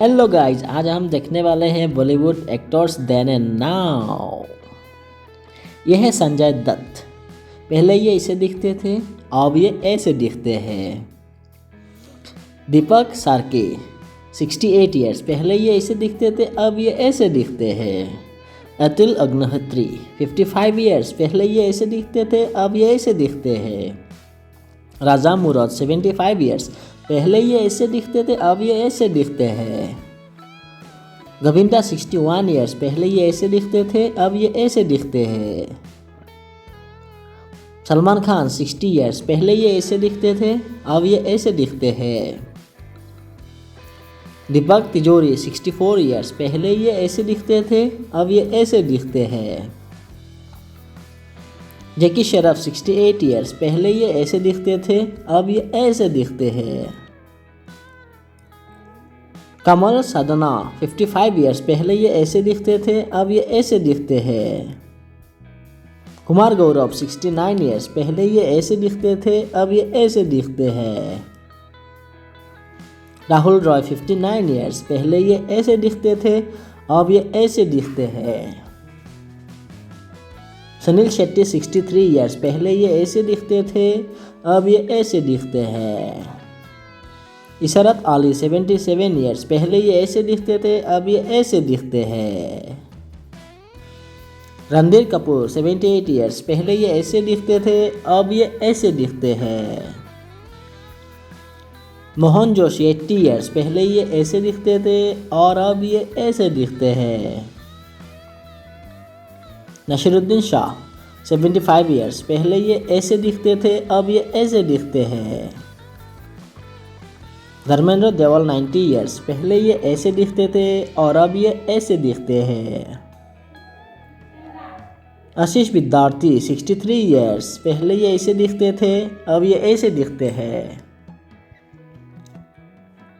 Hello guys, आज हम देखने वाले हैं Bollywood actors then and now. यह है संजय दत्त। पहले ये ऐसे दिखते थे, अब ये ऐसे दिखते हैं। दीपक सार्के 68 ईयर्स। पहले ये ऐसे दिखते थे, अब ये ऐसे दिखते हैं। अतुल अग्निहोत्री 55 ईयर्स। पहले ये ऐसे दिखते थे, अब ये ऐसे दिखते हैं। राजा मुराद 75 ईयर्स। पहले ये ऐसे दिखते थे, अब ये ऐसे दिखते हैं। गोविंदा 61 ईयर्स। पहले ये ऐसे दिखते थे, अब ये ऐसे दिखते हैं। सलमान खान 60 ईयर्स। पहले ये ऐसे दिखते थे, अब ये ऐसे दिखते हैं। दीपक तिजोरी 64 ईयर्स। पहले ये ऐसे दिखते थे, अब ये ऐसे दिखते हैं। जैकी श्रॉफ 68 ईयर्स। पहले ये ऐसे दिखते थे, अब ये ऐसे दिखते हैं। कमल साधना 55 ईयर्स। पहले ये ऐसे दिखते थे, अब ये ऐसे दिखते हैं। कुमार गौरव 69 ईयर्स। पहले ये ऐसे दिखते थे, अब ये ऐसे दिखते हैं। राहुल रॉय 59 ईयर्स। पहले ये ऐसे दिखते थे, अब ये ऐसे दिखते हैं। सुनील शेट्टी 63 ईयर्स। पहले ये ऐसे दिखते थे, अब ये ऐसे दिखते हैं। इशरत अली 77 ईयर्स। पहले ये ऐसे दिखते थे, अब ये ऐसे दिखते हैं। रणधीर कपूर 78 ईयर्स। पहले ये ऐसे दिखते थे, अब ये ऐसे दिखते हैं। मोहन जोशी 80 ईयर्स। पहले ये ऐसे दिखते थे और अब ये ऐसे दिखते हैं। नसीरुद्दीन शाह 75 ईयर्स। पहले ये ऐसे दिखते थे, अब ये ऐसे दिखते हैं। धर्मेंद्र देवल 90 ईयर्स। पहले ये ऐसे दिखते थे और अब ये ऐसे दिखते हैं। आशीष विद्यार्थी 63 ईयर्स। पहले ये ऐसे दिखते थे, अब ये ऐसे दिखते हैं।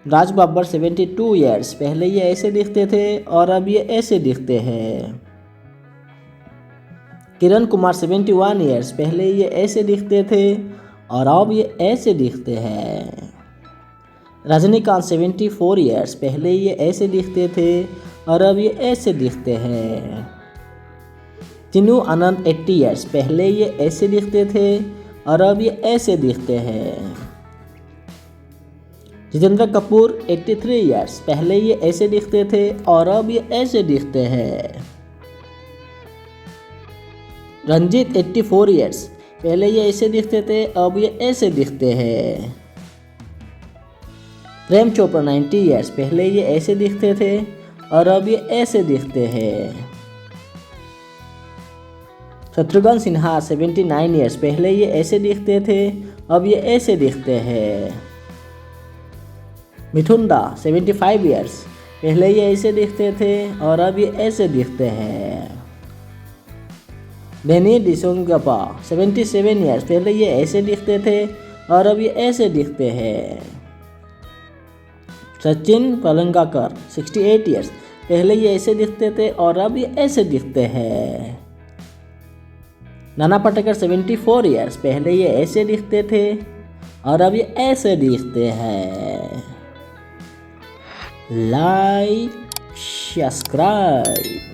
राज बब्बर 72 ईयर्स। पहले ये ऐसे दिखते थे और अब ये ऐसे दिखते हैं। किरण कुमार 71 ईयर्स। पहले ये ऐसे दिखते थे और अब ये ऐसे दिखते हैं। रजनीकांत 74 ईयर्स। पहले ये ऐसे दिखते थे और अब ये ऐसे दिखते हैं। चिन्नू आनंद 80 ईयर्स। पहले ये ऐसे दिखते थे और अब ये ऐसे दिखते हैं। जितेंद्र कपूर 83 ईयर्स। पहले ये ऐसे दिखते थे और अब ये ऐसे दिखते हैं। रंजीत 84 ईयर्स। पहले ये ऐसे दिखते थे, अब ये ऐसे दिखते हैं। प्रेम चोपड़ा 90 ईयर्स। पहले ये ऐसे दिखते थे और अब ये ऐसे दिखते हैं। शत्रुघ्न सिन्हा 79 ईयर्स। पहले ये ऐसे दिखते थे, अब ये ऐसे दिखते हैं। मिथुन दा 75 ईयर्स। पहले ये ऐसे दिखते थे और अब ये ऐसे दिखते हैं। बेनी डिसोंगपा 77 ईयर्स। पहले ये ऐसे दिखते थे और अब ये ऐसे दिखते हैं। सचिन पलंगाकर 68 ईयर्स। पहले ये ऐसे दिखते थे और अब ये ऐसे दिखते हैं। नाना पाटेकर 74 ईयर्स। पहले ये ऐसे दिखते थे और अब ये ऐसे दिखते हैं। Like subscribe.